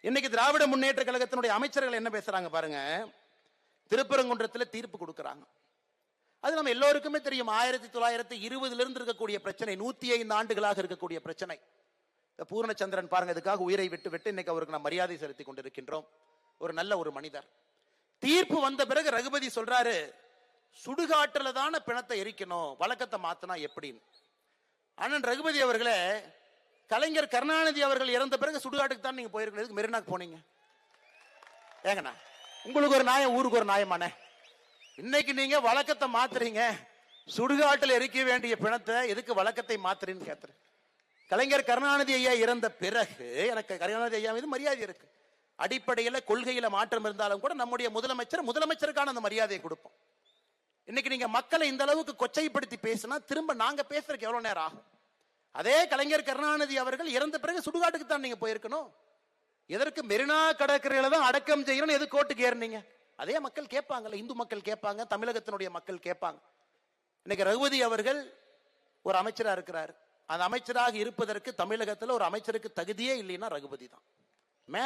இன்னைக்கு திராவிட முன்னேற்ற கழகத்தினுடைய அமைச்சர்கள் என்ன பேசுறாங்க பாருங்க. திருப்பரங்குன்றத்தில் தீர்ப்பு கொடுக்கிறாங்க. அது நம்ம எல்லோருக்குமே தெரியும். 1920 இருந்து இருக்கக்கூடிய பிரச்சனை, 105 ஆண்டுகளாக இருக்கக்கூடிய பிரச்சனை. பூர்ணச்சந்திரன் பாருங்க, இதுக்காக உயிரை விட்டு இன்னைக்கு அவருக்கு நாம் மரியாதை செலுத்தி கொண்டிருக்கின்றோம். ஒரு நல்ல ஒரு மனிதர். தீர்ப்பு வந்த பிறகு ரகுபதி சொல்றாரு, சுடுகாட்டுல தான பிணத்தை எரிக்கணும், வழக்கத்தை மாத்தினா எப்படின்னு. அண்ணன் ரகுபதி அவர்களே, கலைஞர் கருணாநிதி அவர்கள் இறந்த பிறகு சுடுகாட்டுக்கு தான் நீங்க போயிருக்கணும், மெரினாக்கு போனீங்க ஏங்கண்ணா? உங்களுக்கு ஒரு நியாயம், ஊருக்கு ஒரு நியாயமானே. இன்னைக்கு நீங்க வழக்கத்தை மாத்துறீங்க, சுடுகாட்டில் எரிக்க வேண்டிய பிணத்தை எதுக்கு வழக்கத்தை மாத்துறீன்னு கேட்கிறேன். கலைஞர் கருணாநிதி ஐயா இறந்த பிறகு எனக்கு கருணாநிதி ஐயா மீது மரியாதை இருக்கு. அடிப்படையில கொள்கையில மாற்றம் இருந்தாலும் கூட நம்முடைய முதலமைச்சருக்கான அந்த மரியாதையை கொடுப்போம். இன்னைக்கு நீங்க மக்களை இந்த அளவுக்கு கொச்சைப்படுத்தி பேசினா திரும்ப நாங்க பேசுறதுக்கு எவ்வளவு நேரம் ஆகும்? அதே கலைஞர் கருணாநிதி அவர்கள் இறந்த பிறகு சுடுகாட்டுக்கு தான் நீங்க போயிருக்கணும். எதற்கு மெரினா கடற்கரையில தான் அடக்கம் செய்யணும், எது கோர்ட்டுக்கு ஏறினீங்க? அதே மக்கள் கேட்பாங்கல்ல, இந்து மக்கள் கேட்பாங்க, தமிழகத்தினுடைய மக்கள் கேட்பாங்க. இன்னைக்கு ரகுபதி அவர்கள் ஒரு அமைச்சரா இருக்கிறார். அந்த அமைச்சராக இருப்பதற்கு தமிழகத்தில் ஒரு அமைச்சருக்கு தகுதியே இல்லைன்னா ரகுபதி தான்.